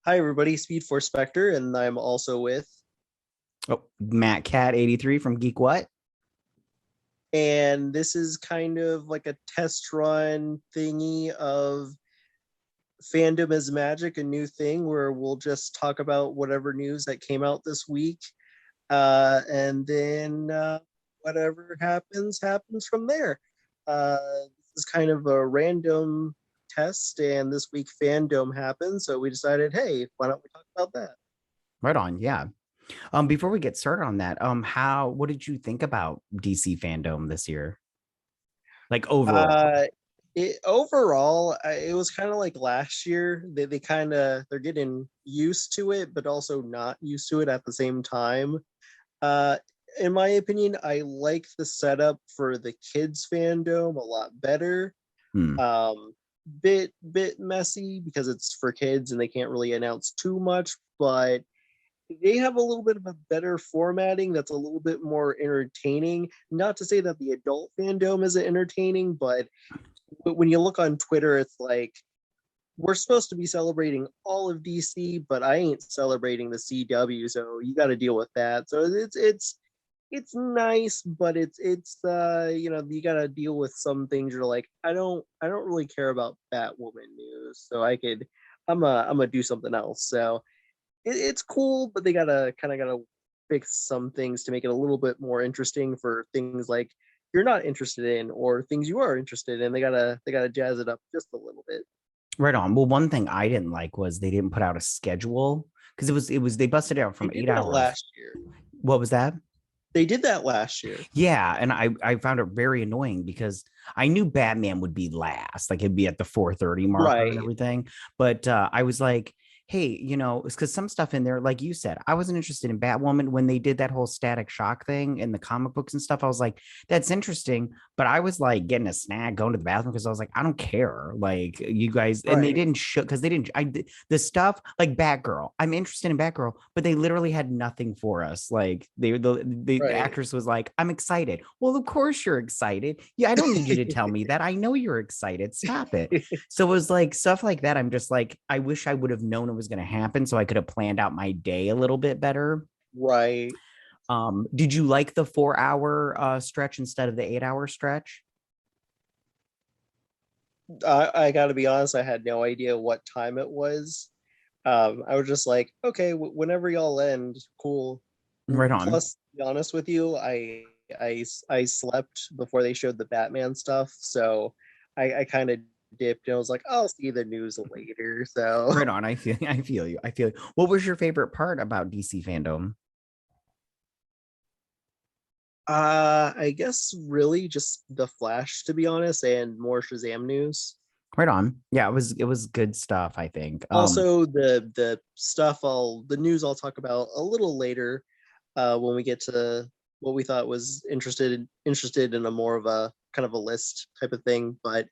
Hi, everybody. Speed Force Spector, and I'm also with. Oh, Matt Cat 83 from Geek What? And this is kind of like a test run thingy of Fandom Is Magic, a new thing where we'll just talk about whatever news that came out this week. And then whatever happens, happens from there. This is kind of a random test, and this week Fandom happened. So we decided, hey, why don't we talk about that? Right on, yeah. Before we get started on that, what did you think about DC Fandom this year? Like overall. Uh, overall, it was kind of like last year. They kind of they're getting used to it, but also not used to it at the same time. Uh, in my opinion, I like the setup for the kids fandom a lot better. Hmm. Bit messy because it's for kids and they can't really announce too much, but they have a little bit of a better formatting that's a little bit more entertaining. Not to say that the adult fandom isn't entertaining, but when you look on Twitter, it's like we're supposed to be celebrating all of DC, but I ain't celebrating the CW, so you got to deal with that. So it's nice, but you got to deal with some things. You're like, I don't really care about Batwoman news, so I'm gonna do something else. So it's cool, but they gotta fix some things to make it a little bit more interesting for things like you're not interested in or things you are interested in. They gotta jazz it up just a little bit. Right on. Well, one thing I didn't like was they didn't put out a schedule because it was they busted it out They from did eight that hours. last year. What was that? They did that last year. Yeah, and I found it very annoying because I knew Batman would be last, like it'd be at the 4:30 marker and Right. everything. But I was like, hey, it's because some stuff in there, like you said, I wasn't interested in Batwoman when they did that whole Static Shock thing in the comic books and stuff. I was like, that's interesting, but I was like getting a snack, going to the bathroom because I was like, I don't care, like you guys, and they Right. didn't show because they didn't. The stuff like Batgirl, I'm interested in Batgirl, but they literally had nothing for us. Like the Right. actress was like, I'm excited. Well, of course you're excited. Yeah, I don't need you to tell me that. I know you're excited. Stop it. So it was like stuff like that. I'm just like, I wish I would have known it was going to happen so I could have planned out my day a little bit better. Right. Did you like the 4 hour stretch instead of the 8 hour stretch? I gotta be honest, I had no idea what time it was. I was just like, okay, whenever y'all end, cool. Right on. Plus, to be honest with you, I slept before they showed the Batman stuff, so I kind of dipped and I was like, I'll see the news later. So, Right on. I feel you. I feel you. What was your favorite part about DC fandom? I guess really just the Flash, to be honest, and more Shazam news. Right on. Yeah, it was good stuff, I think. Also, the news I'll talk about a little later, when we get to what we thought was interested in a more of a kind of a list type of thing. But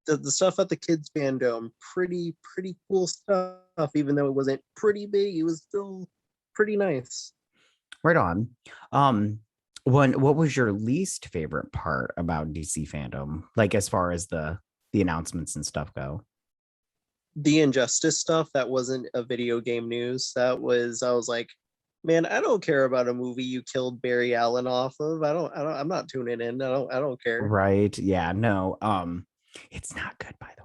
the stuff at the kids fandom, pretty cool stuff. Even though it wasn't pretty big, it was still pretty nice. Right on. Um, what was your least favorite part about DC fandom? Like as far as the announcements and stuff go. The Injustice stuff that wasn't a video game news. I was like, man, I don't care about a movie you killed Barry Allen off of. I'm not tuning in. I don't care. Right. Yeah, no. It's not good, by the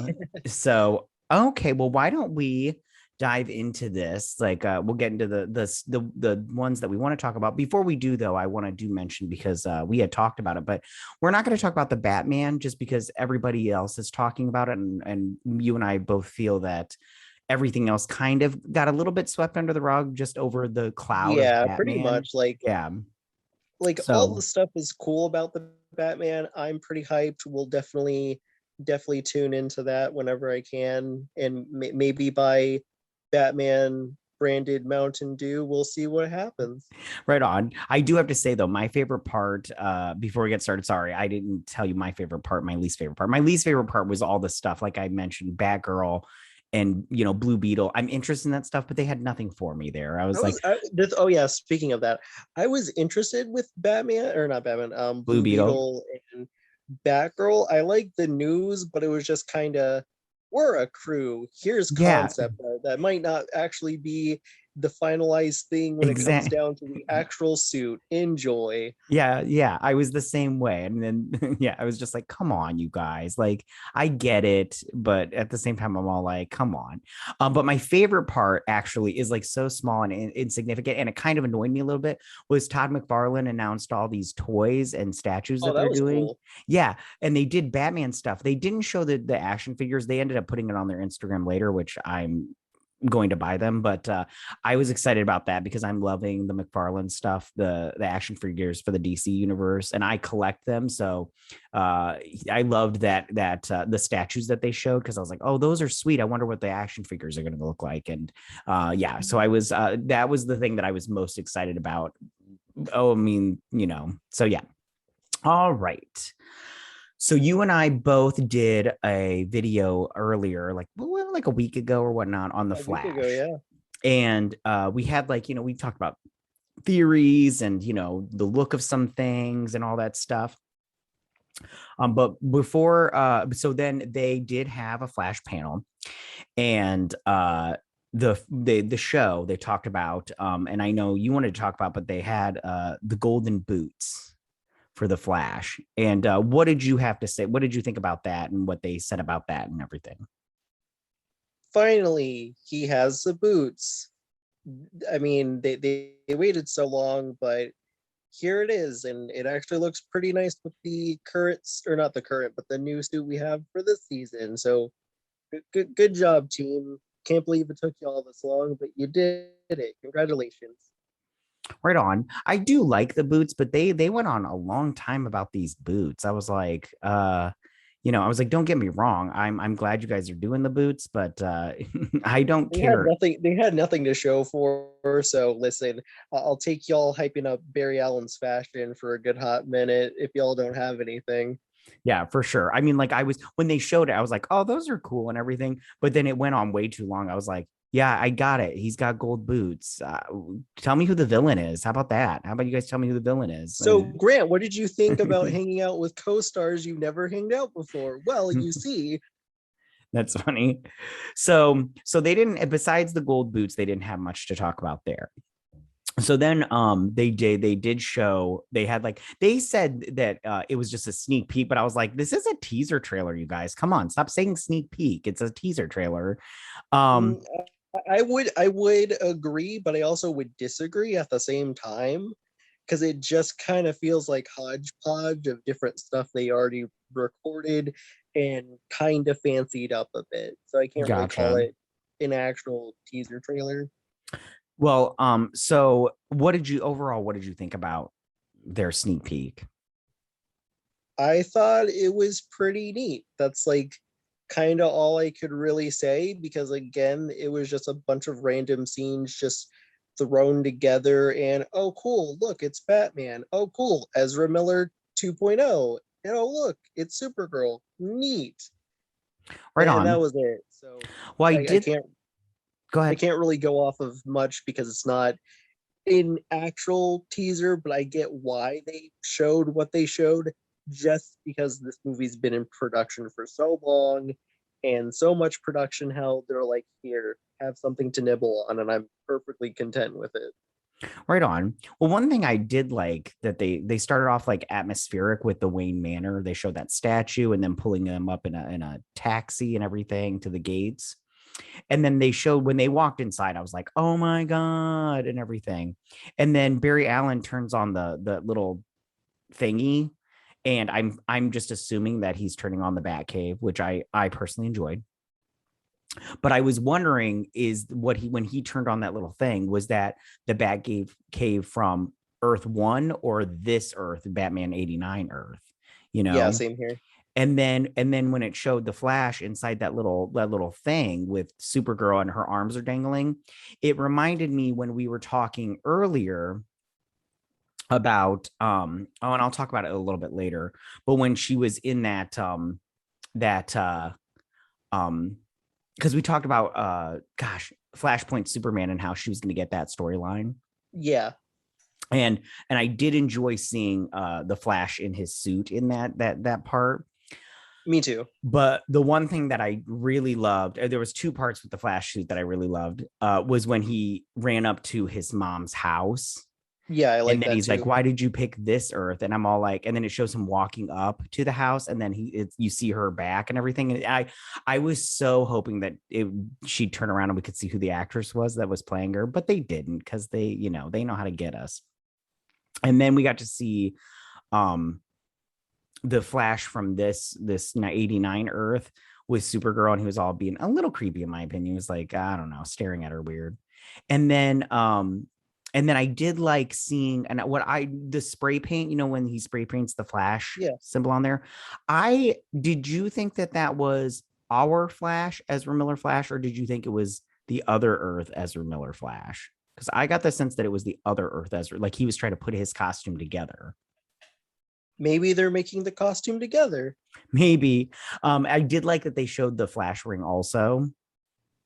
way. So okay, well, why don't we dive into this? Like we'll get into the ones that we want to talk about. Before we do, though, I want to do mention because we had talked about it, but we're not going to talk about the Batman just because everybody else is talking about it, and you and I both feel that everything else kind of got a little bit swept under the rug just over the cloud of Yeah, pretty Batman. much. Like Yeah. like all the So stuff is cool about the Batman. I'm pretty hyped. We'll definitely tune into that whenever I can, and maybe buy Batman branded Mountain Dew. We'll see what happens. right on. I do have to say though, my favorite part, before we get started, sorry, I didn't tell you my favorite part, my least favorite part. My least favorite part was all the stuff, like I mentioned, Batgirl and Blue Beetle. I'm interested in that stuff, but they had nothing for me there. I I was like, was oh yeah, speaking of that, I was interested with Batman or not Batman, Blue Blue Beetle. Beetle and Batgirl. I liked the news, but it was just kind of we're a crew. Here's Yeah, concept art that might not actually be the finalized thing when it comes exactly. down to the actual suit. Enjoy. Yeah, I was the same way. And then yeah, I was just like, come on, you guys. Like, I get it, but at the same time, I'm all like, come on. But my favorite part actually is like so small and insignificant, and it kind of annoyed me a little bit, was Todd McFarlane announced all these toys and statues Oh, that that they're was doing. cool. Yeah, and they did Batman stuff. They didn't show the action figures. They ended up putting it on their Instagram later, which I'm going to buy them, but I was excited about that because I'm loving the McFarlane stuff, the action figures for the DC universe, and I collect them. So I loved that the statues that they showed, because I was like, oh, those are sweet. I wonder what the action figures are going to look like. And yeah, so I was that was the thing that I was most excited about. Oh, I mean, so yeah. All right. So you and I both did a video earlier, like a week ago or whatnot, on the A week ago, Flash. yeah. And we had we talked about theories and the look of some things and all that stuff. But before so then they did have a Flash panel, and the show they talked about, and I know you wanted to talk about, but they had the golden boots for the Flash. And what did you have to say? What did you think about that and what they said about that and everything? Finally, he has the boots. I mean, they waited so long, but here it is, and it actually looks pretty nice with the current, or not the current, but the new suit we have for this season. So good job, team. Can't believe it took you all this long, but you did it. Congratulations. Right on. I do like the boots, but they went on a long time about these boots. I was like, I was like, don't get me wrong. I'm glad you guys are doing the boots, but I don't They had care. nothing. They had nothing to show for. So listen, I'll take y'all hyping up Barry Allen's fashion for a good hot minute if y'all don't have anything. Yeah, for sure. I mean, like I was when they showed it, I was like, oh, those are cool and everything. But then it went on way too long. I was like, yeah, I got it. He's got gold boots. Tell me who the villain is. How about that? How about you guys tell me who the villain is? So Grant, what did you think about hanging out with co-stars you've never hanged out before? Well, you see, That's funny. So they didn't, besides the gold boots, they didn't have much to talk about there. So then they did show, they had they said that it was just a sneak peek, but I was like, this is a teaser trailer, you guys. Come on, stop saying sneak peek. It's a teaser trailer. Um mm, I would agree, but I also would disagree at the same time because it just kind of feels like hodgepodge of different stuff they already recorded and kind of fancied up a bit. So I can't really call Gotcha. it an actual teaser trailer. Well, so what did you think about their sneak peek? I thought it was pretty neat. That's like kind of all I could really say because again, it was just a bunch of random scenes just thrown together and oh cool, look, it's Batman. Oh cool, Ezra Miller 2.0. And oh look, it's Supergirl. Neat. Right And that on. was it. So Well, I I did can't go I ahead. can't really go off of much because it's not an actual teaser, but I get why they showed what they showed just because this movie's been in production for so long and so much production hell. They're like, here, have something to nibble on, and I'm perfectly content with it. Right on. Well, one thing I did like that they started off like atmospheric with the Wayne Manor. They showed that statue and then pulling them up in a taxi and everything to the gates. And then they showed when they walked inside, I was like, oh my God, and everything. And then Barry Allen turns on the little thingy. And I'm just assuming that he's turning on the Batcave, which I personally enjoyed. But I was wondering, is what he when he turned on that little thing, was that the Batcave from Earth One or this Earth, Batman 89 Earth, you Yeah, know? same here. And then when it showed the Flash inside that little thing with Supergirl and her arms are dangling, it reminded me when we were talking earlier about and I'll talk about it a little bit later, but when she was in that um because we talked about Flashpoint Superman and how she was going to get that storyline. Yeah. And I did enjoy seeing the Flash in his suit in that part. Me too. But the one thing that I really loved, there was two parts with the Flash suit that I really loved, was when he ran up to his mom's house. Yeah, I And like then that he's like, too. "Why did you pick this Earth?" And I'm all like, and then it shows him walking up to the house, and then you see her back and everything. And I was so hoping that she'd turn around and we could see who the actress was that was playing her, but they didn't because they know how to get us. And then we got to see um the Flash from this 89 Earth with Supergirl, and he was all being a little creepy in my opinion. He was like, I don't know, staring at her weird. And then I did like seeing, and the spray paint, when he spray paints the Flash Yeah. symbol on there. Did you think that was our Flash, Ezra Miller Flash, or did you think it was the other Earth Ezra Miller Flash? Because I got the sense that it was the other Earth Ezra, like he was trying to put his costume together. Maybe they're making the costume together. Maybe. I did like that they showed the Flash ring also.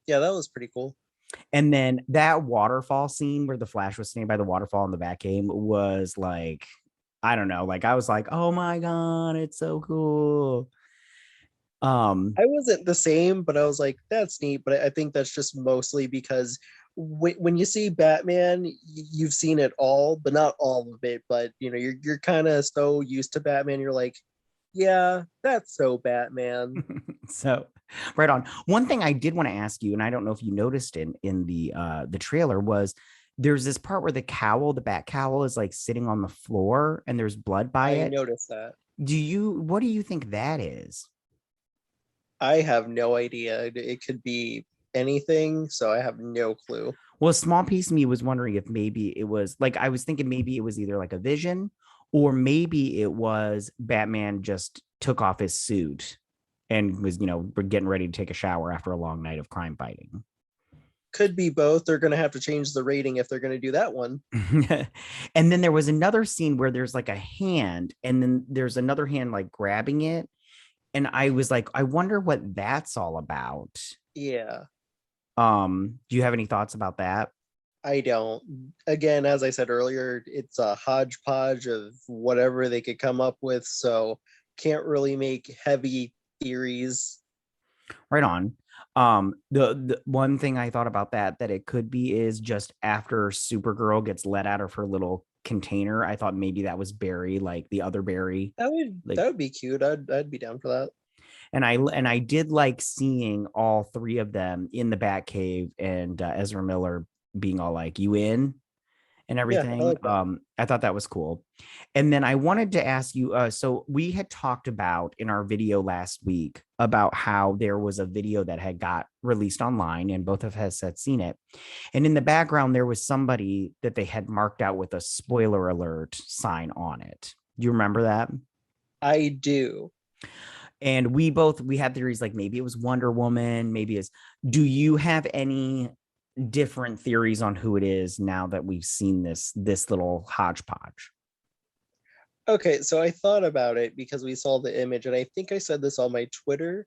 Yeah, that was pretty cool. And then that waterfall scene where the Flash was standing by the waterfall in the back game was like, I don't know, like I was like, oh my God, it's so cool. I wasn't the same, but I was like, that's neat. But I think that's just mostly because when you see Batman, you've seen it all, but not all of it. But you're kind of so used to Batman, you're like, yeah, that's so Batman. So right on. One thing I did want to ask you, and I don't know if you noticed in the trailer, was there's this part where the bat cowl is like sitting on the floor and there's blood by I it. noticed that. What do you think that is? I have no idea. It could be anything, so I have no clue. Well, a small piece of me was wondering if maybe it was like, I was thinking maybe it was either like a vision, or maybe it was Batman just took off his suit and was, getting ready to take a shower after a long night of crime fighting. Could be both. They're going to have to change the rating if they're going to do that one. And then there was another scene where there's like a hand, and then there's another hand like grabbing it. And I was like, I wonder what that's all about. Yeah. Do you have any thoughts about that? I don't. Again, as I said earlier, it's a hodgepodge of whatever they could come up with, so can't really make heavy theories. Right on. The one thing I thought about that it could be is just after Supergirl gets let out of her little container, I thought maybe that was Barry, like the other Barry. That would Like, that would be cute. I'd be down for that. and I did like seeing all three of them in the Batcave, and Ezra Miller being all like, "You in?" and Yeah, I everything. like that. I thought that was cool. And then I wanted to ask you, so we had talked about in our video last week about how there was a video that had got released online, and both of us had seen it. And in the background, there was somebody that they had marked out with a spoiler alert sign on it. Do you remember that? I do. And we had theories like maybe it was Wonder Woman, maybe it's. Do you have any different theories on who it is now that we've seen this little hodgepodge? Okay, so I thought about it because we saw the image, and I think I said this on my Twitter.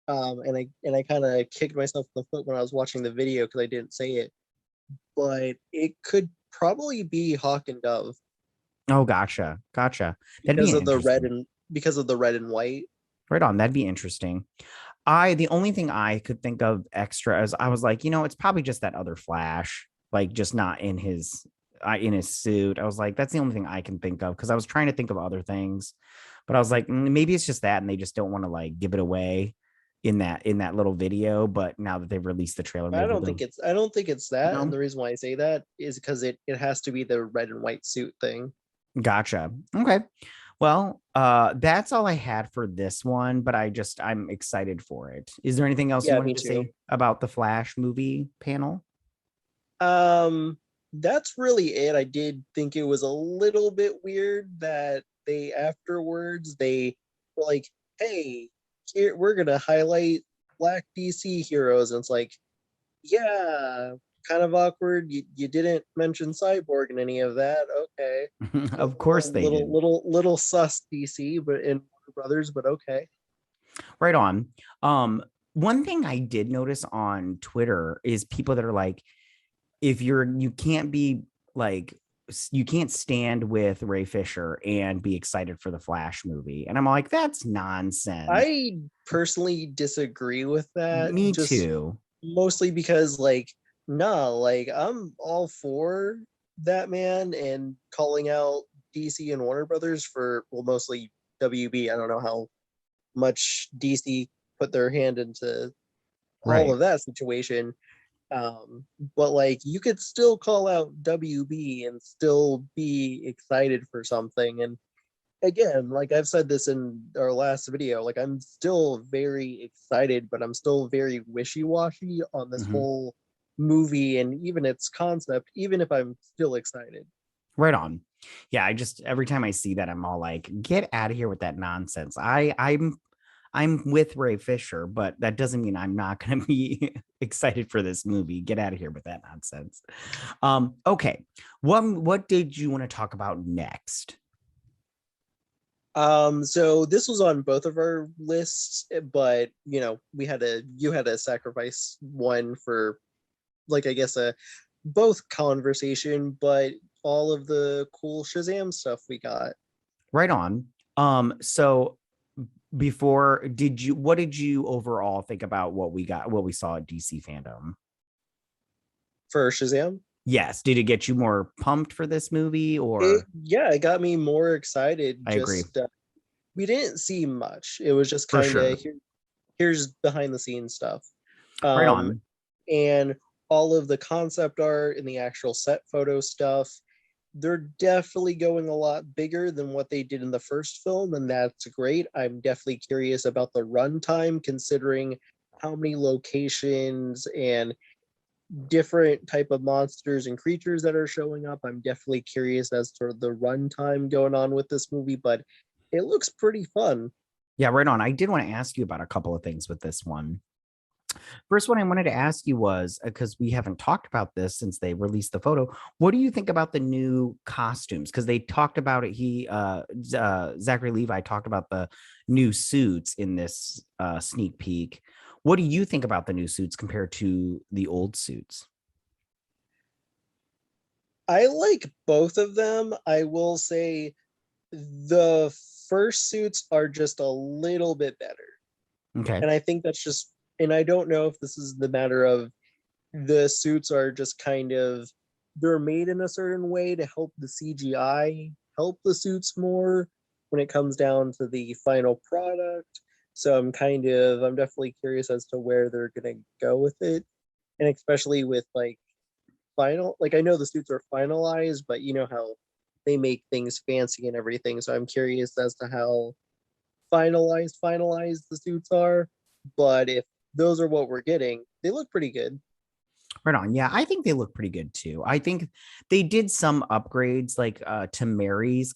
And I kind of kicked myself in the foot when I was watching the video because I didn't say it. But it could probably be Hawk and Dove Oh, gotcha. That'd be because of the red interesting. and because of the red and white. Right on. That'd be interesting. The only thing I could think of extra is I was like, it's probably just that other Flash, like just not in his suit. I was like, that's the only thing I can think of, because I was trying to think of other things, but I was like, maybe it's just that, and they just don't want to like give it away in that little video. But now that they've released the trailer, I maybe don't think they'll. it's I don't think it's that, and No, the reason why I say that is because it has to be the red and white suit thing. gotcha. Okay. Well, that's all I had for this one, but I'm excited for it. Is there anything else you Yeah, wanted me to too. say about the Flash movie panel? Um, that's really it. I did think it was a little bit weird that they afterwards they were like, "Hey, here we're gonna highlight Black DC heroes," and it's like, yeah, kind of awkward. You didn't mention Cyborg in any of that. Okay, Of course they did. little sus DC, but in Warner Brothers, but okay. Right on. One thing I did notice on Twitter is people that are like, if you can't be like you can't stand with Ray Fisher and be excited for the Flash movie. And I'm like, that's nonsense. I personally disagree with that, Me just too. mostly because like, nah, like I'm all for that man and calling out DC and Warner Brothers for, well, mostly WB. I don't know how much DC put their hand into all Right. of that situation. Um, but like you could still call out WB and still be excited for something. And again, like I've said this in our last video, like I'm still very excited, but I'm still very wishy-washy on this Mhm. whole movie and even its concept, even if I'm still excited. Right on. Yeah, I just every time I see that, I'm all like, get out of here with that nonsense. I'm with Ray Fisher, but that doesn't mean I'm not going to be excited for this movie. Get out of here with that nonsense. Okay. What did you want to talk about next? So this was on both of our lists, but you know, you had to sacrifice one for like I guess a both conversation, but all of the cool Shazam stuff we got Right on. So before, what did you overall think about what we saw at DC Fandom? for Shazam. Yes. Did it get you more pumped for this movie It or Yeah, it got me more excited. I agree. Just we didn't see much. It was just For kind of sure. here's behind the scenes stuff. Right Um, on. and all of the concept art and the actual set photo stuff, they're definitely going a lot bigger than what they did in the first film, and that's great. I'm definitely curious about the runtime, considering how many locations and different type of monsters and creatures that are showing up. I'm definitely curious as to the runtime going on with this movie, but it looks pretty fun. Yeah, right on. I did want to ask you about a couple of things with this one. First one I wanted to ask you was because we haven't talked about this since they released the photo. What do you think about the new costumes? Because they talked about it. Zachary Levi talked about the new suits in this sneak peek. What do you think about the new suits compared to the old suits? I like both of them. I will say the first suits are just a little bit better. Okay. And I think that's just, and I don't know if this is the matter of the suits are just kind of, they're made in a certain way to help the CGI help the suits more when it comes down to the final product. So I'm definitely curious as to where they're going to go with it. And especially with like like I know the suits are finalized, but you know how they make things fancy and everything. So I'm curious as to how finalized the suits are. But if those are what we're getting, they look pretty good. Right on. Yeah, I think they look pretty good too. I think they did some upgrades like to Mary's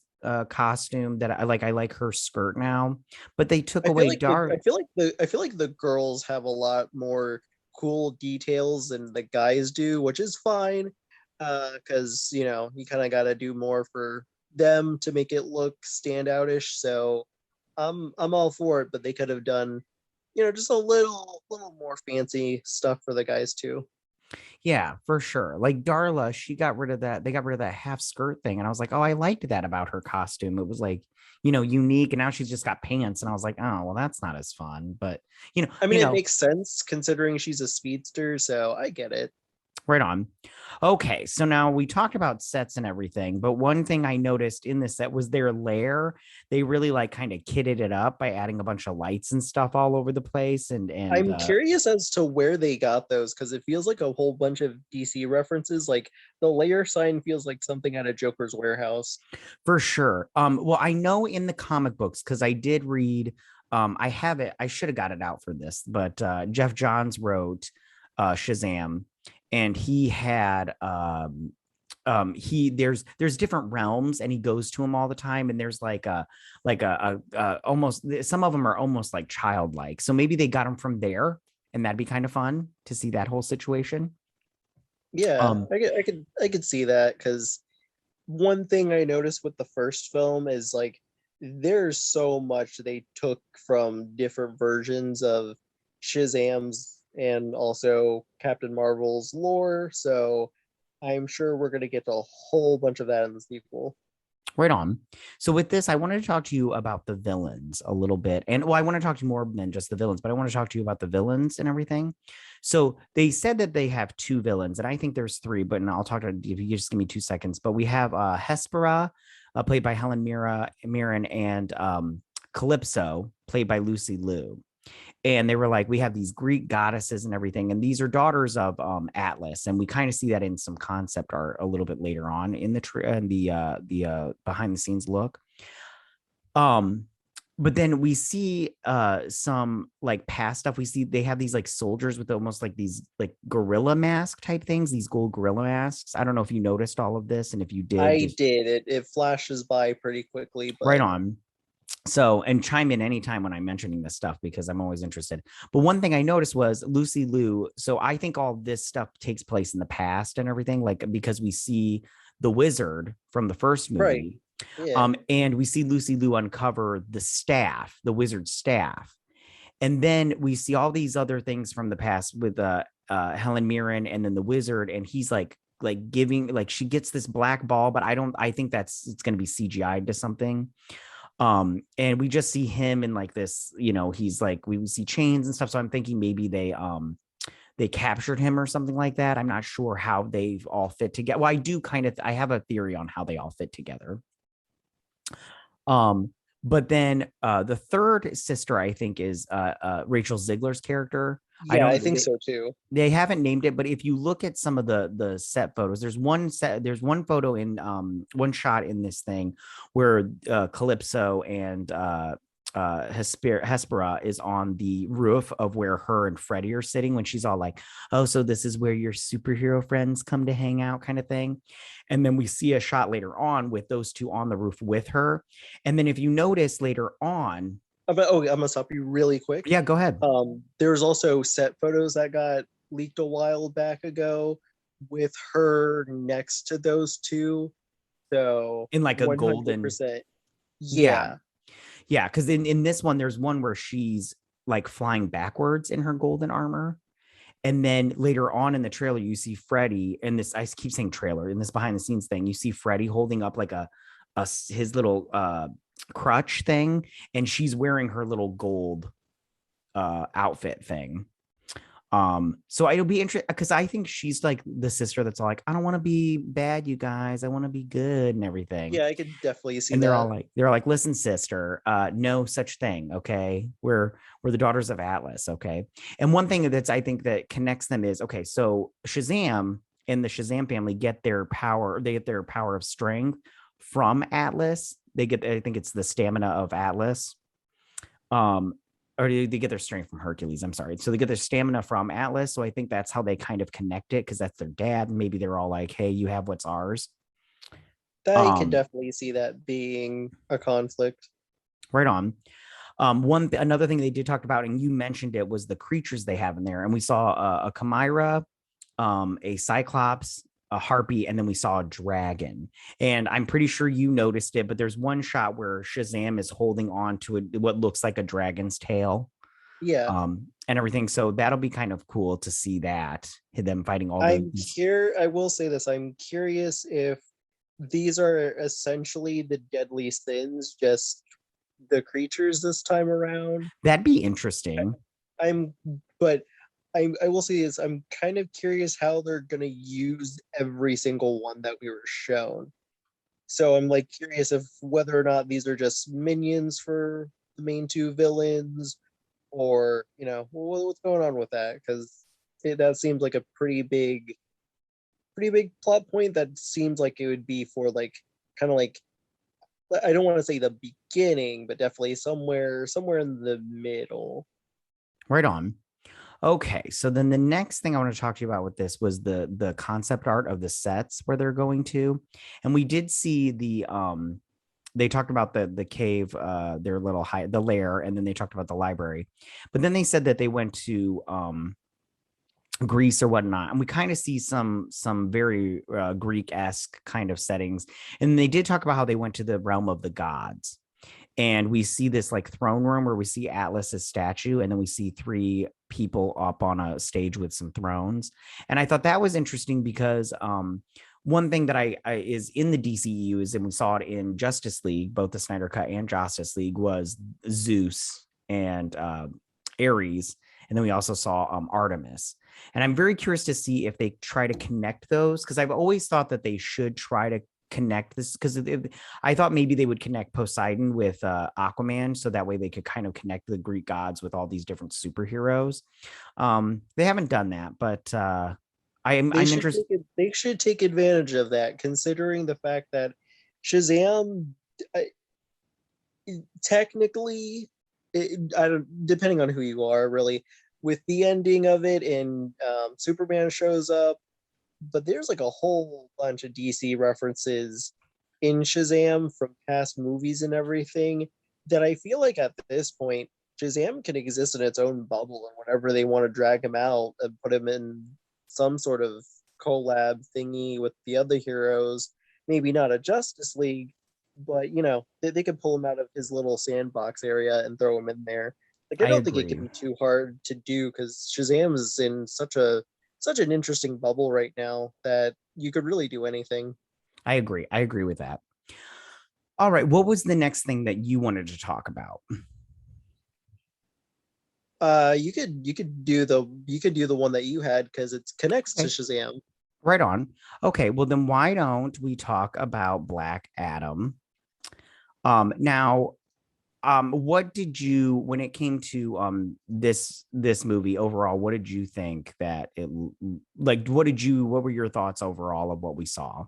costume that I like her skirt now, but they took away Dar. I feel like the girls have a lot more cool details than the guys do, which is fine. Because you know, you kind of gotta do more for them to make it look standoutish. So I'm all for it, but they could have done, you know, just a little more fancy stuff for the guys too. Yeah, for sure. Like Darla, she got rid of that. They got rid of that half skirt thing. And I was like, oh, I liked that about her costume. It was like, unique. And now she's just got pants. And I was like, oh, well, that's not as fun. But I mean, it makes sense considering she's a speedster, so I get it. right on. Okay, so now we talked about sets and everything, but one thing I noticed in this set was their lair. They really like kind of kitted it up by adding a bunch of lights and stuff all over the place. And I'm curious as to where they got those because it feels like a whole bunch of DC references. Like the layer sign feels like something out of Joker's warehouse. For sure. Well, I know in the comic books because I did read. I have it. I should have got it out for this, but Jeff Johns wrote Shazam, and he had he there's different realms, and he goes to them all the time, and there's like a almost some of them are almost like childlike. So maybe they got them from there, and that'd be kind of fun to see that whole situation. Yeah, Um, I could see that because one thing I noticed with the first film is like there's so much they took from different versions of Shazam's and also Captain Marvel's lore. So I'm sure we're going to get a whole bunch of that in the sequel. Right on. So with this, I wanted to talk to you about the villains a little bit. And well, I want to talk to you more than just the villains, but I want to talk to you about the villains and everything. So they said that they have two villains, and I think there's three, but I'll talk to you if you just give me 2 seconds. But we have Hespera, played by Helen Mirren, and Calypso, played by Lucy Liu. And they were like, we have these Greek goddesses and everything, and these are daughters of Atlas, and we kind of see that in some concept art a little bit later on in the behind the scenes look. But then we see some like past stuff. We see they have these like soldiers with almost like these like gorilla mask type things, these gold gorilla masks. I don't know if you noticed all of this, and if you did, I did. It flashes by pretty quickly, but right on. So, and chime in anytime when I'm mentioning this stuff because I'm always interested. But one thing I noticed was Lucy Liu. So I think all this stuff takes place in the past and everything, like because we see the wizard from the first movie. Right. Yeah. And we see Lucy Liu uncover the staff, the wizard's staff. And then we see all these other things from the past with Helen Mirren and then the wizard. And he's like giving, like she gets this black ball, but I think it's going to be CGI'd to something. And we just see him in like this, he's like, we see chains and stuff. So I'm thinking maybe they captured him or something like that. I'm not sure how they all fit together. Well, I have a theory on how they all fit together. But then the third sister, I think, is Rachel Ziegler's character. Yeah, I think so too. They haven't named it, but if you look at some of the set photos, there's one photo in one shot in this thing where Calypso and Hespera is on the roof of where her and Freddie are sitting when she's all like, oh, so this is where your superhero friends come to hang out kind of thing. And then we see a shot later on with those two on the roof with her. And then if you notice later on, I'm gonna stop you really quick. Yeah, go ahead. There's also set photos that got leaked a while back ago with her next to those two. So in like a 100%. Golden. Yeah. Yeah, because in this one, there's one where she's like flying backwards in her golden armor. And then later on in the trailer, you see Freddie, and this, I keep saying trailer, in this behind the scenes thing, you see Freddie holding up like his little crutch thing, and she's wearing her little gold outfit thing. So it'll be interesting because I think she's like the sister that's all like, I don't want to be bad, you guys, I want to be good and everything. Yeah, I could definitely see. And they're all like, listen, sister, no such thing. Okay, we're the daughters of Atlas. Okay. And one thing that's I think that connects them is, okay, so Shazam and the Shazam family get their power. They get their power of strength from Atlas. I think it's the stamina of Atlas. Or they get their strength from Hercules. I'm sorry. So they get their stamina from Atlas. So I think that's how they kind of connect it, because that's their dad. Maybe they're all like, hey, you have what's ours. I can definitely see that being a conflict. Right on. Another thing they did talk about, and you mentioned it, was the creatures they have in there. And we saw a Chimera, a Cyclops, a harpy, and then we saw a dragon. And I'm pretty sure you noticed it, but there's one shot where Shazam is holding on to what looks like a dragon's tail. Yeah. And everything. So that'll be kind of cool to see that, them fighting all I will say this, I'm curious if these are essentially the deadly sins, just the creatures this time around. That'd be interesting. I will say this, I'm kind of curious how they're going to use every single one that we were shown. So I'm like curious if whether or not these are just minions for the main two villains, or, what's going on with that? Because that seems like a pretty big plot point that seems like it would be for like, kind of like, I don't want to say the beginning, but definitely somewhere in the middle. Right on. Okay, so then the next thing I want to talk to you about with this was the concept art of the sets where they're going to, and we did see they talked about the cave, their little the lair, and then they talked about the library, but then they said that they went to Greece or whatnot, and we kind of see some very Greek-esque kind of settings, and they did talk about how they went to the realm of the gods. and we see this like throne room where we see Atlas's statue, and then we see three people up on a stage with some thrones. And I thought that was interesting because one thing that I is in the DCU is, and we saw it in Justice League, both the Snyder Cut and Justice League, was Zeus and Ares, and then we also saw Artemis. And I'm very curious to see if they try to connect those, because I've always thought that they should try to connect this, because I thought maybe they would connect Poseidon with Aquaman, so that way they could kind of connect the Greek gods with all these different superheroes. They haven't done that, but I'm interested. They should take advantage of that, considering the fact that Shazam, technically, I don't, depending on who you are, really, with the ending of it, and Superman shows up, but there's like a whole bunch of DC references in Shazam from past movies and everything, that I feel like at this point, Shazam can exist in its own bubble, and whenever they want to drag him out and put him in some sort of collab thingy with the other heroes, maybe not a Justice League, but they could pull him out of his little sandbox area and throw him in there. Like, I I don't think it agree. can be too hard to do, because Shazam is in such an interesting bubble right now that you could really do anything. I agree. I agree with that. All right. What was the next thing that you wanted to talk about? You could do the one that you had, because it connects to Okay. Shazam. Right on. Okay. Well, then why don't we talk about Black Adam? Now, what did you, when it came to this movie overall, what did you think that it, like, what were your thoughts overall of what we saw?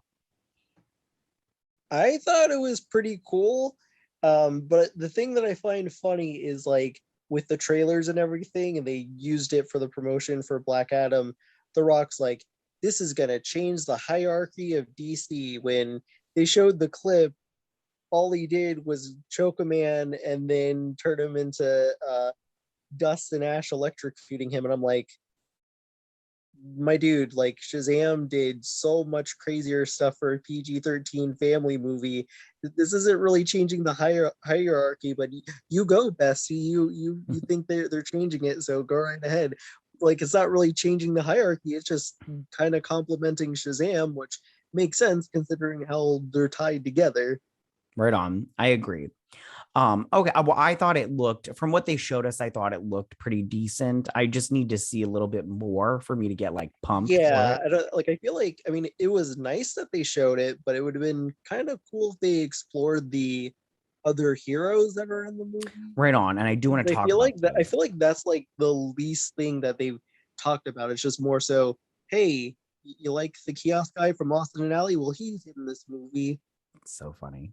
I thought it was pretty cool. But the thing that I find funny is, like, with the trailers and everything, and they used it for the promotion for Black Adam, The Rock's like, this is gonna change the hierarchy of DC. When they showed the clip, all he did was choke a man and then turn him into dust and ash, electrocuting him. And I'm like, my dude, like, Shazam did so much crazier stuff for a PG-13 family movie. This isn't really changing the hierarchy, but you go, Bessie. You think they're changing it, so go right ahead. Like, it's not really changing the hierarchy. It's just kind of complementing Shazam, which makes sense considering how they're tied together. Right on. I agree. Okay. Well, I thought it looked, from what they showed us, I thought it looked pretty decent. I just need to see a little bit more for me to get like pumped for Yeah, it. I don't, like, I feel like, I mean, it was nice that they showed it, but it would have been kind of cool if they explored the other heroes that are in the movie. Right on. And I do want to talk about I those. feel like that's like the least thing that they've talked about. It's just more so, hey, you like the kiosk guy from Austin and Alley? Well, he's in this movie. It's so funny.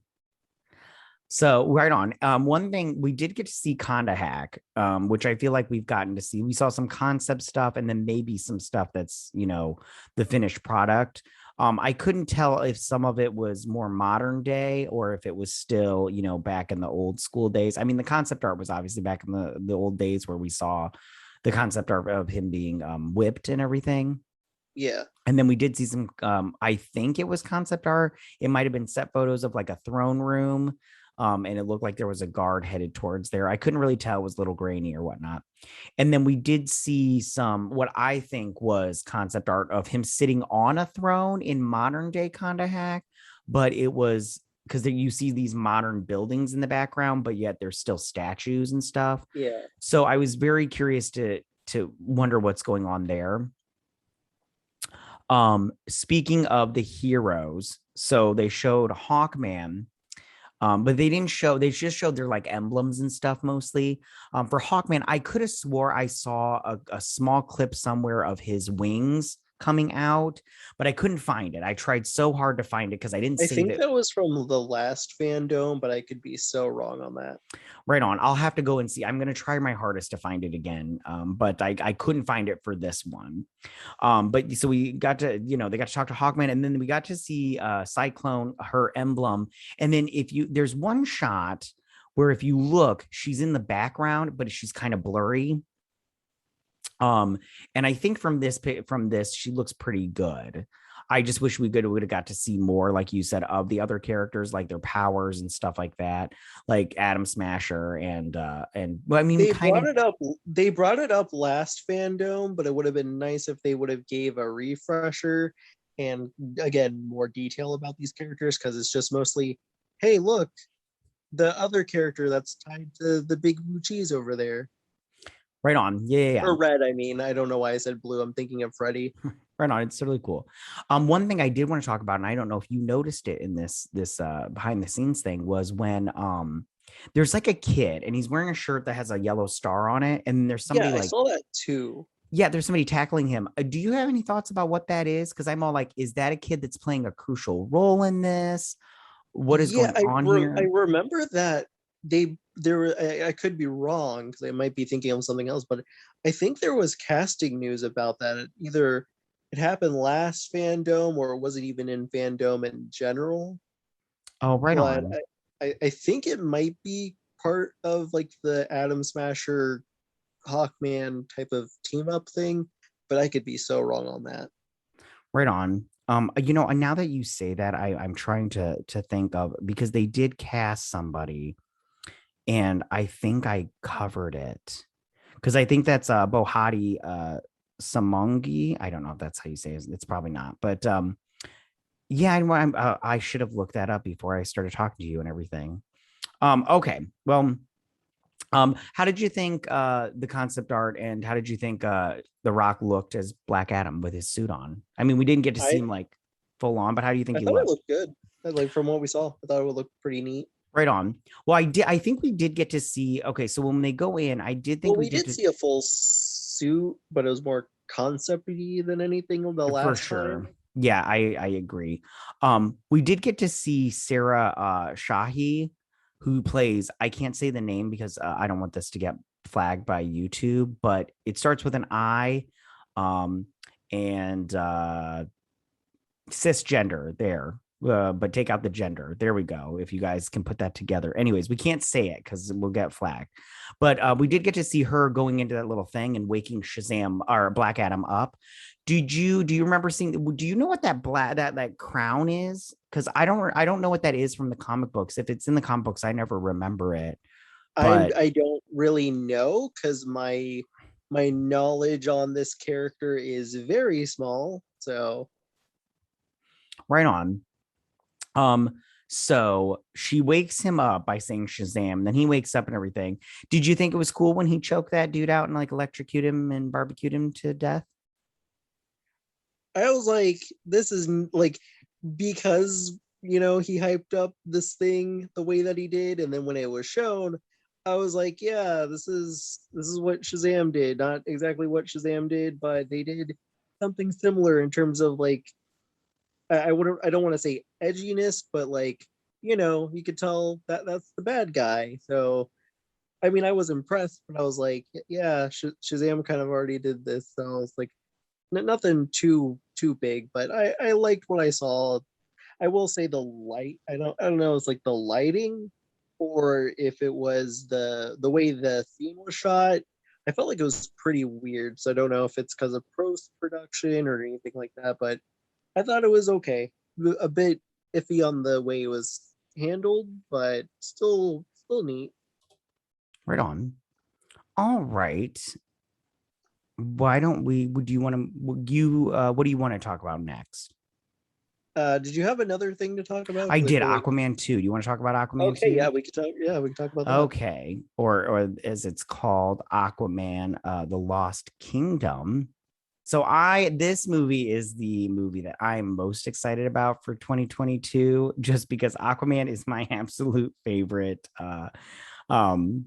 So right on. One thing we did get to see Conda Hack, which I feel like we've gotten to see. We saw some concept stuff and then maybe some stuff that's, the finished product. I couldn't tell if some of it was more modern day or if it was still, back in the old school days. I mean, the concept art was obviously back in the old days where we saw the concept art of him being whipped and everything. Yeah. And then we did see some, I think it was concept art. It might have been set photos of like a throne room. And it looked like there was a guard headed towards there. I couldn't really tell, it was a little grainy or whatnot. And then we did see some, what I think was concept art of him sitting on a throne in modern day Conda Hack, but it was because you see these modern buildings in the background, but yet there's still statues and stuff. Yeah. So I was very curious to wonder what's going on there. Speaking of the heroes, so they showed Hawkman, but they didn't show, they just showed their like emblems and stuff mostly. For Hawkman, I could have swore I saw a small clip somewhere of his wings coming out, but I couldn't find it. I tried so hard to find it because I didn't I save think it. that was from the last Fandome, but I could be so wrong on that. Right on. I'll have to go and see. I'm going to try my hardest to find it again. But I couldn't find it for this one. But so we got to, they got to talk to Hawkman, and then we got to see Cyclone, her emblem. And then there's one shot where if you look, she's in the background, but she's kind of blurry. And I think from this, she looks pretty good. I just wish we would have got to see more, like you said, of the other characters, like their powers and stuff like that, like Atom Smasher and well, I mean, They kind brought of it up. They brought it up last fandom, but it would have been nice if they would have gave a refresher and again more detail about these characters because it's just mostly, hey, look, the other character that's tied to the big blue cheese over there. right on. Yeah. Or red, I mean. I don't know why I said blue. I'm thinking of Freddy. Right on. It's really cool. One thing I did want to talk about, and I don't know if you noticed it in this behind the scenes thing, was when there's like a kid and he's wearing a shirt that has a yellow star on it, and there's somebody Yeah, I like, saw that too. yeah, there's somebody tackling him. Do you have any thoughts about what that is? Because I'm all like, is that a kid that's playing a crucial role in this? What is Yeah, going on I here? remember that there were I could be wrong because I might be thinking of something else, but I think there was casting news about that. Either it happened last fandom or was it even in fandom in general? Oh, right But on. I think it might be part of like the Atom Smasher Hawkman type of team up thing, but I could be so wrong on that. Right on. And now that you say that, I'm trying to think of, because they did cast somebody, and I think I covered it because I think that's Bohati Samongi. I don't know if that's how you say it. It's probably not, but yeah, I should have looked that up before I started talking to you and everything. Okay, well, how did you think the concept art, and how did you think The Rock looked as Black Adam with his suit on? I mean, we didn't get to see I him like full on, but how do you think I he thought it looked? looked good. Like from what we saw, I thought it would look pretty neat. Right on. Well, I think we did get to see. Okay, so when they go in, I did think Well, we we get did to, see a full suit, but it was more concept-y than anything the for last sure. time. Yeah, I agree. We did get to see Sarah Shahi, who plays, I can't say the name because I don't want this to get flagged by YouTube, but it starts with an I, um, and cisgender there. But take out the gender. There we go. If you guys can put that together. Anyways, we can't say it because we'll get flagged. But we did get to see her going into that little thing and waking Shazam or Black Adam up. Do you remember seeing, do you know what that crown is? Because I don't know what that is from the comic books. If it's in the comic books, I never remember it. But I don't really know because my knowledge on this character is very small. So right on. So she wakes him up by saying Shazam, then he wakes up and everything. Did you think it was cool when he choked that dude out and like electrocute him and barbecued him to death? I was like, this is like because he hyped up this thing the way that he did, and then when it was shown, I was like, yeah, this is what Shazam did. Not exactly what Shazam did, but they did something similar in terms of like I don't want to say edginess, but like you could tell that that's the bad guy. So I mean, I was impressed, but I was like, yeah, Shazam kind of already did this, so I was like, nothing too big, but I liked what I saw. I will say the light. I don't know. It's like the lighting, or if it was the way the scene was shot. I felt like it was pretty weird. So I don't know if it's because of post production or anything like that. But I thought it was okay. A bit iffy on the way it was handled, but still neat. Right on. All right. Why don't we? Would you want to? Would you? What do you want to talk about next? Did you have another thing to talk about? I Because I did feel like Aquaman 2. Do you want to talk about Aquaman okay, 2? yeah, we could talk. Yeah, we could talk about that. Okay, or as it's called, Aquaman, the Lost Kingdom. So this movie is the movie that I'm most excited about for 2022, just because Aquaman is my absolute favorite um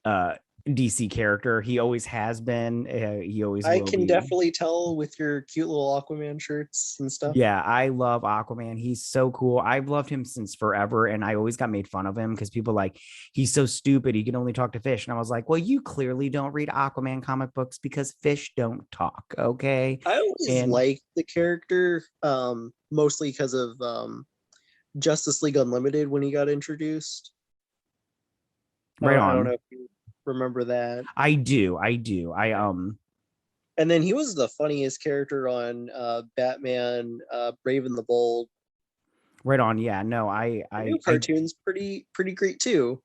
uh DC character. He always has been. He always I will can be. definitely tell with your cute little Aquaman shirts and stuff. Yeah, I love Aquaman. He's so cool. I've loved him since forever, and I always got made fun of him because people like, he's so stupid. He can only talk to fish. And I was like, well, you clearly don't read Aquaman comic books because fish don't talk. Okay. I always And liked the character, mostly because of Justice League Unlimited when he got introduced. right I don't know on. if you remember that. I do. I do. And then he was the funniest character on Batman Brave and the Bold. Right on. Yeah. No, The new cartoon's pretty great too.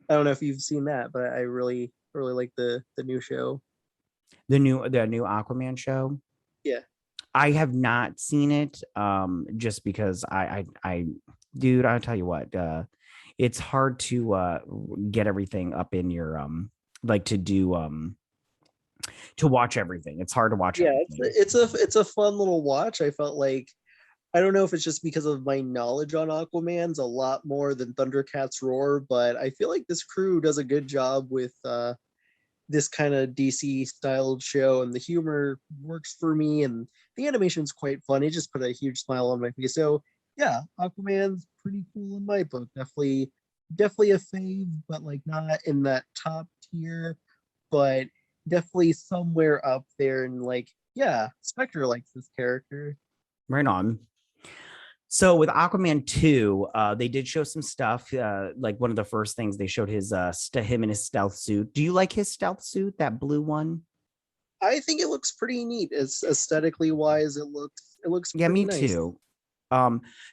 I don't know if you've seen that, but I really like the new show. the new Aquaman show. Yeah. I have not seen it. Just because dude, I'll tell you what. It's hard to get everything up in your like to watch everything. It's hard to watch Yeah, everything. it's a fun little watch. I felt like I don't know if it's just because of my knowledge on Aquaman's a lot more than Thundercats Roar, but I feel like this crew does a good job with this kind of DC styled show, and the humor works for me, and the animation's quite fun. It just put a huge smile on my face. So yeah, Aquaman's pretty cool in my book. Definitely a fave, but like not in that top tier, but definitely somewhere up there. And like, yeah, Spectre likes this character. Right on. So with Aquaman 2, they did show some stuff. Like one of the first things they showed him in his stealth suit. Do you like his stealth suit, that blue one? I think it looks pretty neat. As aesthetically wise, it looks Yeah, pretty me nice. too.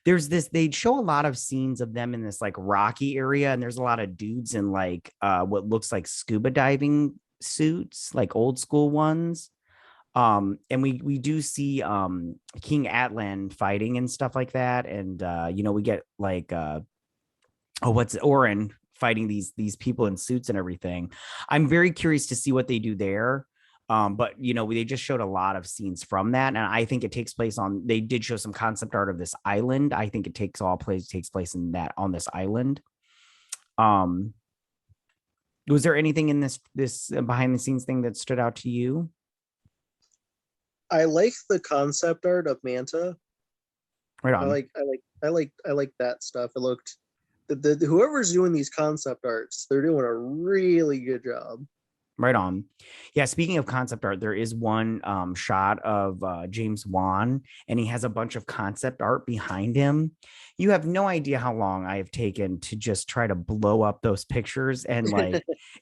There's this, they show a lot of scenes of them in this like rocky area, and there's a lot of dudes in like what looks like scuba diving suits, like old school ones. And we do see King Atlan fighting and stuff like that. And we get like what's Orin fighting these people in suits and everything. I'm very curious to see what they do there. But they just showed a lot of scenes from that, and I think it takes place on. They did show some concept art of this island. I think it takes place in that on this island. Um, was there anything in this behind the scenes thing that stood out to you? I like the concept art of Manta. Right on. I like that stuff. It looked the whoever's doing these concept arts, they're doing a really good job. Right on. Yeah, speaking of concept art, there is one shot of James Wan, and he has a bunch of concept art behind him. You have no idea how long I have taken to just try to blow up those pictures and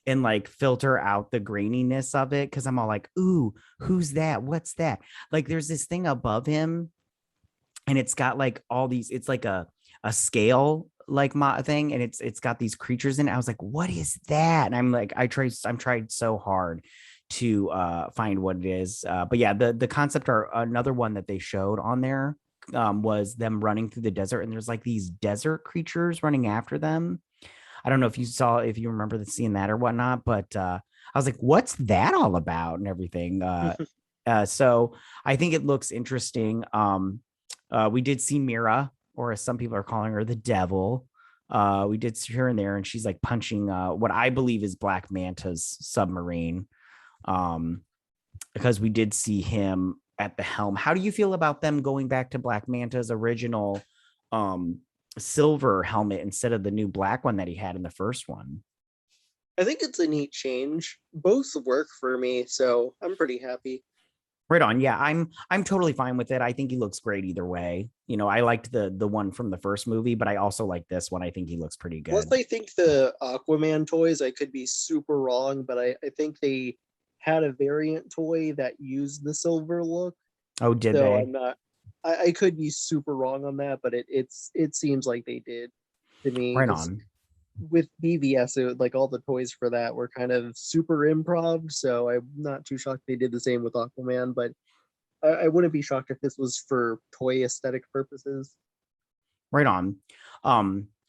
like filter out the graininess of it, because I'm all like, ooh, who's that? What's that? Like there's this thing above him, and it's got like all these, it's like a scale like thing, and it's got these creatures in it. I was like, what is that? And I'm like, I'm tried so hard to find what it is. But yeah, the concept art, another one that they showed on there was them running through the desert, and there's like these desert creatures running after them. I don't know if you remember seeing that or whatnot, but I was like, what's that all about and everything. So I think it looks interesting. We did see Mira, or as some people are calling her, the devil. We did see her in there, and she's like punching what I believe is Black Manta's submarine. Because we did see him at the helm. How do you feel about them going back to Black Manta's original silver helmet instead of the new black one that he had in the first one? I think it's a neat change. Both work for me, so I'm pretty happy. Right on. Yeah, I'm totally fine with it. I think he looks great either way. I liked the one from the first movie, but I also like this one. I think he looks pretty Plus, good. I think the Aquaman toys, I could be super wrong, but I think they had a variant toy that used the silver look. Oh, did So they? I'm not. I could be super wrong on that, but it seems like they did to me Right because on. with BVS, like all the toys for that were kind of super improv. So I'm not too shocked they did the same with Aquaman, but I wouldn't be shocked if this was for toy aesthetic purposes. Right on.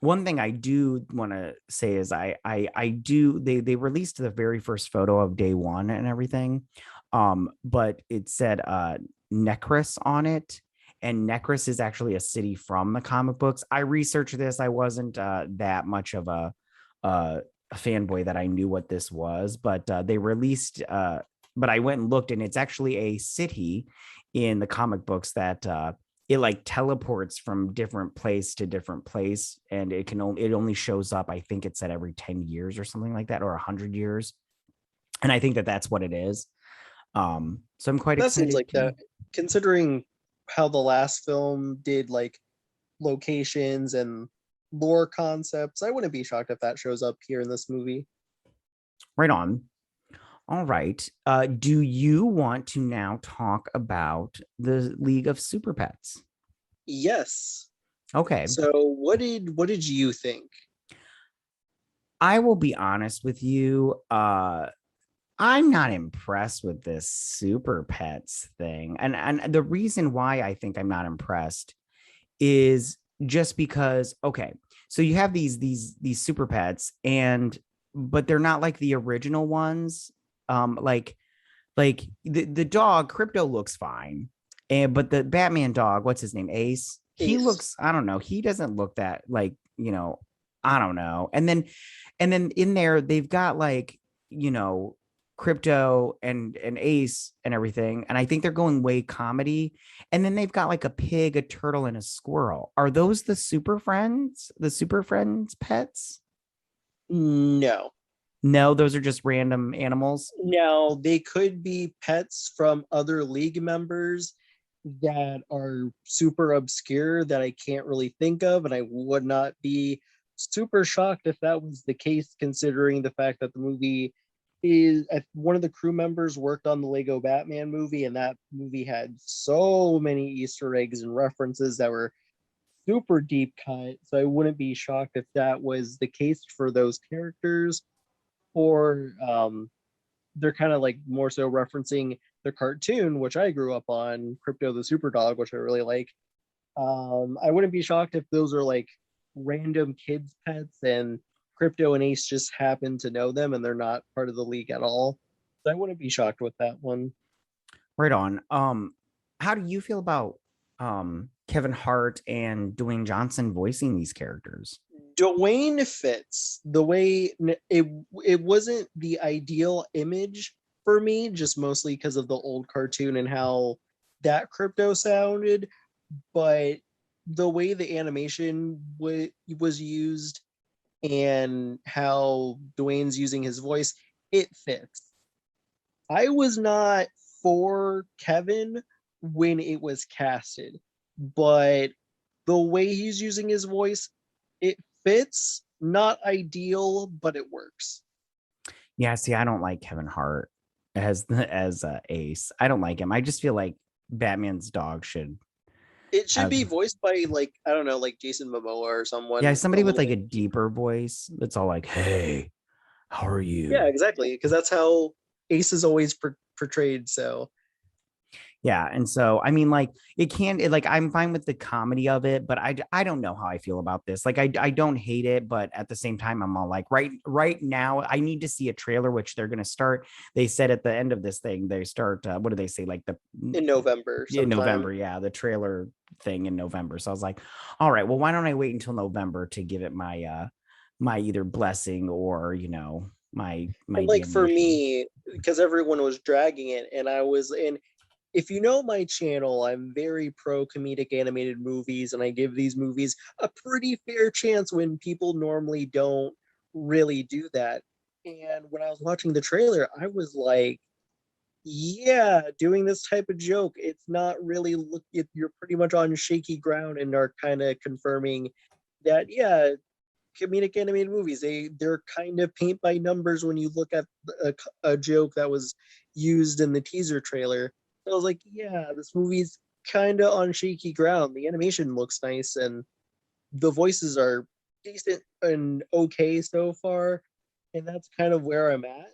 One thing I do want to say is I do, they released the very first photo of day one and everything. But it said Necris on it. And Necris is actually a city from the comic books. I researched this. I wasn't that much of a fanboy that I knew what this was, but they released but I went and looked, and it's actually a city in the comic books that it like teleports from different place to different place, and it only shows up, I think it said every 10 years or something like that, or 100 years. And I think that that's what it is. So I'm quite That seems excited like to. that, considering how the last film did like locations and lore concepts. I wouldn't be shocked if that shows up here in this movie. Right on. All right. Do you want to now talk about the League of Super Pets? Yes. Okay. So what did you think? I will be honest with you. I'm not impressed with this Super Pets thing. And the reason why I think I'm not impressed is just because, okay, so you have these Super Pets, and but they're not like the original ones. The dog Crypto looks fine, and but the Batman dog, what's his name, Ace, he Ace. looks, I don't know, he doesn't look that, like, I don't know. And then in there they've got, like, you know Crypto and Ace and everything, and I think they're going way comedy. And then they've got like a pig, a turtle, and a squirrel. Are those the Super Friends pets? No. No, those are just random animals. Now, they could be pets from other league members that are super obscure that I can't really think of, and I would not be super shocked if that was the case, considering the fact that the movie is one of the crew members worked on the Lego Batman movie, and that movie had so many Easter eggs and references that were super deep cut. So I wouldn't be shocked if that was the case for those characters, or they're kind of like more so referencing the cartoon, which I grew up on, Crypto the Super Dog, which I really like. I wouldn't be shocked if those are like random kids' pets and Crypto and Ace just happen to know them and they're not part of the league at all. So I wouldn't be shocked with that one. Right on. How do you feel about Kevin Hart and Dwayne Johnson voicing these characters? Dwayne fits the way it wasn't the ideal image for me, just mostly because of the old cartoon and how that Crypto sounded, but the way the animation was used and how Dwayne's using his voice, it fits. I was not for Kevin when it was casted, but the way he's using his voice, it fits. Not ideal, but it works. Yeah, see, I don't like Kevin Hart as Ace. I don't like him. I just feel like Batman's dog should It should have, be voiced by, like, I don't know, like Jason Momoa or yeah, someone a somebody with little like a bit deeper voice that's all like, "Hey, how are Yeah, you?" exactly, because that's how Ace is always portrayed. So Yeah, and so I mean, like, like, I'm fine with the comedy of it, but I don't know how I feel about this. Like, I don't hate it, but at the same time, I'm all like, right now, I need to see a trailer, which they're gonna start. They said at the end of this thing, they start. What do they say? Like the in November in sometime. November, yeah, the trailer thing in November. So I was like, all right, well, why don't I wait until November to give it my either blessing or my And like for damnation. me, because everyone was dragging it, and I was in. If you know my channel, I'm very pro comedic animated movies, and I give these movies a pretty fair chance when people normally don't really do that. And when I was watching the trailer, I was like, yeah, doing this type of joke, it's not really you're pretty much on shaky ground and are kind of confirming that, yeah, comedic animated movies, they're kind of paint by numbers when you look at a joke that was used in the teaser trailer. So I was like, yeah, this movie's kind of on shaky ground. The animation looks nice and the voices are decent and okay so far, and that's kind of where I'm at.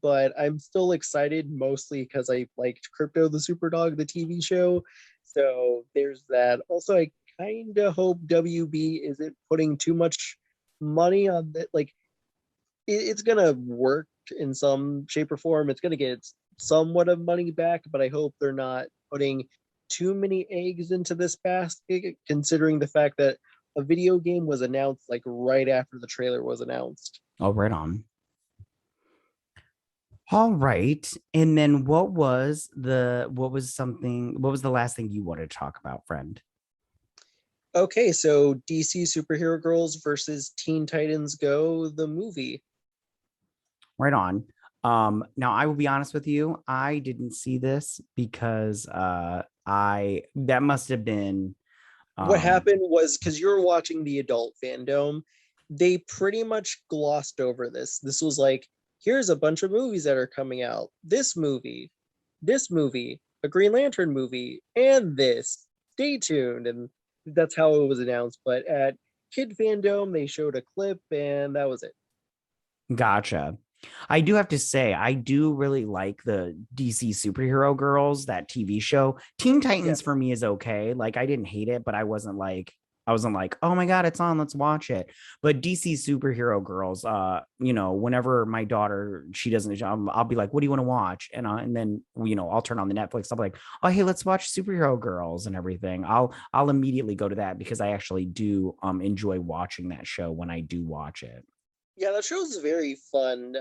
But I'm still excited, mostly because I liked Crypto the Super Dog, the TV show. So there's that. Also, I kind of hope WB isn't putting too much money on that. Like, it's gonna work in some shape or form. It's gonna get somewhat of money back, but I hope they're not putting too many eggs into this basket, considering the fact that a video game was announced like right after the trailer was announced. Oh, right on. All right. And then what was the last thing you wanted to talk about, friend? Okay, so DC Superhero Girls versus Teen Titans Go, the movie. Right on. Now I will be honest with you, I didn't see this because I that must have been What um happened was, because you're watching the adult fandom, they pretty much glossed over this. This was like here's a bunch of movies that are coming out. This movie, a Green Lantern movie, and this. Stay tuned. And that's how it was announced. But at Kid Fandom, they showed a clip, and that was it. Gotcha. I do have to say, I do really like the DC Superhero Girls, that TV show. Teen Titans for Yes. me is okay. Like I didn't hate it, but I wasn't like, oh my God, it's on, let's watch it. But DC Superhero Girls, whenever my daughter, she doesn't, I'll be like, what do you want to watch? And then, I'll turn on the Netflix. I'll be like, oh, hey, let's watch Superhero Girls and everything. I'll immediately go to that because I actually do enjoy watching that show when I do watch it. Yeah, that show's very fun.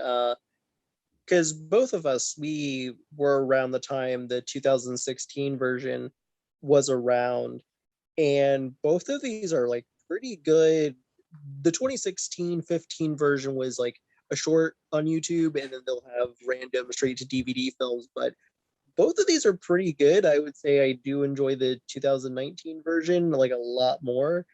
Because both of us, we were around the time the 2016 version was around, and both of these are like pretty good. The 2016-15 version was like a short on YouTube, and then they'll have random straight to DVD films. But both of these are pretty good. I would say I do enjoy the 2019 version like a lot more.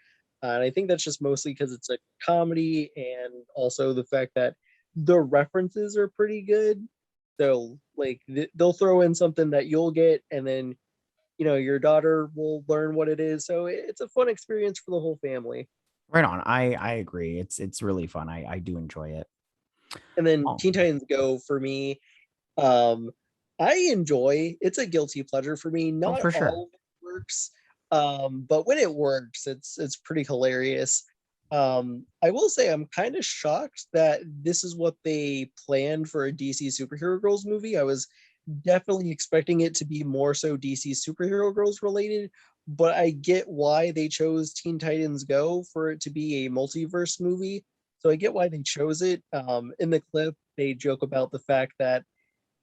And I think that's just mostly because it's a comedy and also the fact that the references are pretty good. So like they'll throw in something that you'll get, and then your daughter will learn what it is. So it's a fun experience for the whole family. Right on. I agree. It's really fun. I do enjoy it. And then Oh, Teen Titans Go for me, um, I enjoy. It's a guilty pleasure for me. oh, Not for sure. all of it works, but when it works, it's pretty hilarious. I will say I'm kind of shocked that this is what they planned for a DC Superhero Girls movie. I was definitely expecting it to be more so DC Superhero Girls related, but I get why they chose Teen Titans Go for it to be a multiverse movie. So I get why they chose it. In the clip, they joke about the fact that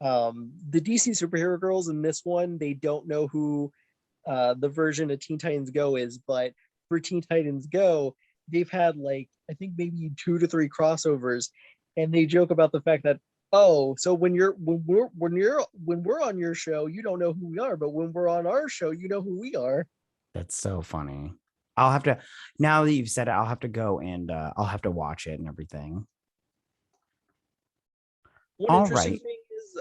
the DC superhero girls in this one, they don't know who the version of Teen Titans Go is, but for Teen Titans Go, they've had like I think maybe 2 to 3 crossovers, and they joke about the fact that oh, so when we're on your show, you don't know who we are, but when we're on our show, you know who we are. That's so funny. I'll have to, now that you've said it, I'll have to go and I'll have to watch it and everything. One All interesting right. thing is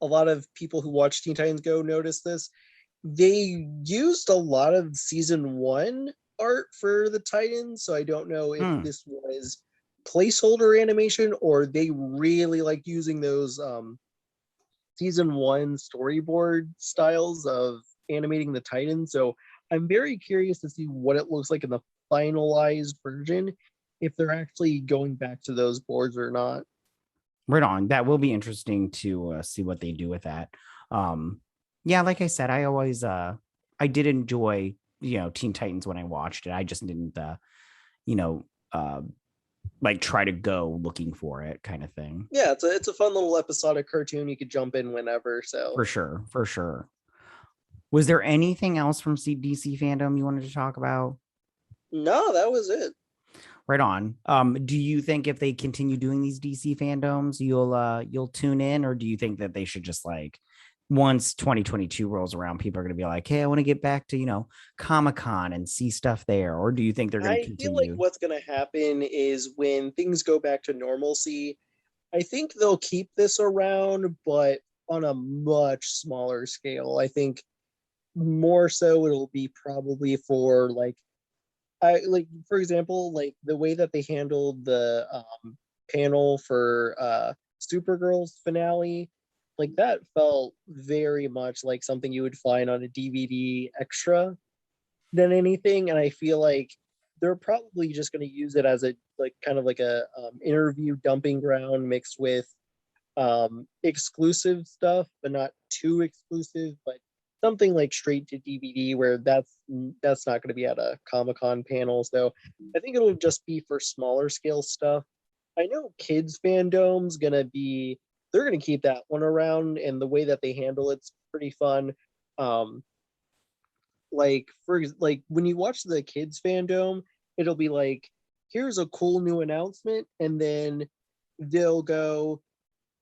a lot of people who watch Teen Titans Go notice this. They used a lot of season one art for the Titans, so I don't know if Hmm. this was placeholder animation or they really like using those season one storyboard styles of animating the Titans. So I'm very curious to see what it looks like in the finalized version, if they're actually going back to those boards or not. Right on. That will be interesting to see what they do with that. Um, yeah, like I said, I did enjoy, Teen Titans when I watched it. I just didn't, you know, uh, like try to go looking for it kind of thing. Yeah, it's a fun little episodic cartoon you could jump in whenever. So For sure. For sure. Was there anything else from DC fandom you wanted to talk about? no, that was it. Right on. Do you think if they continue doing these DC fandoms, you'll tune in, or do you think that they should just like once 2022 rolls around, people are gonna be like, hey, I want to get back to, Comic-Con and see stuff there, or do you think they're gonna I feel like continue? what's going to happen is when things go back to normalcy, I think they'll keep this around, but on a much smaller scale. I think more so it'll be probably for like I like for example, like the way that they handled the panel for Supergirl's finale, like that felt very much like something you would find on a DVD extra than anything. And I feel like they're probably just going to use it as a like kind of like a interview dumping ground mixed with exclusive stuff, but not too exclusive, but something like straight to DVD where that's not going to be at a Comic Con panel. So I think it'll just be for smaller scale stuff. I know kids fandom's gonna be they're gonna keep that one around, and the way that they handle it's pretty fun. Um, like for like when you watch the kids fandom, it'll be like here's a cool new announcement, and then they'll go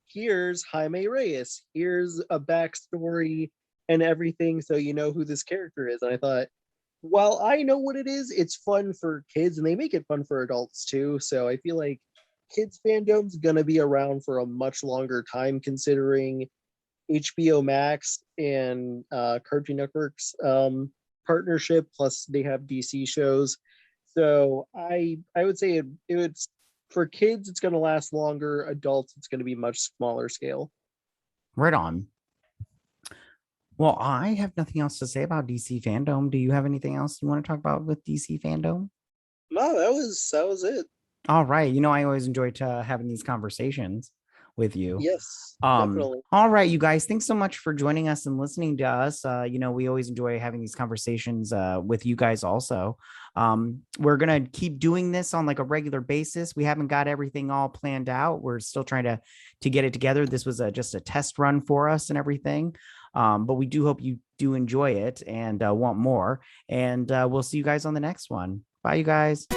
here's Jaime Reyes, here's a backstory and everything, so you know who this character is. And I thought, while I know what it is, it's fun for kids, and they make it fun for adults too. So I feel like kids fandom's gonna be around for a much longer time, considering HBO Max and Cartoon Network's partnership. Plus, they have DC shows. So I would say it's for kids, it's going to last longer. Adults, it's going to be much smaller scale. Right on. Well, I have nothing else to say about DC Fandom. Do you have anything else you want to talk about with DC Fandom? No, that was it. All right. I always enjoy having these conversations with you. Yes, definitely. All right, you guys, thanks so much for joining us and listening to us. We always enjoy having these conversations with you guys also. We're gonna keep doing this on like a regular basis. We haven't got everything all planned out. We're still trying to get it together. This was just a test run for us and everything. But we do hope you do enjoy it and want more. And we'll see you guys on the next one. Bye, you guys.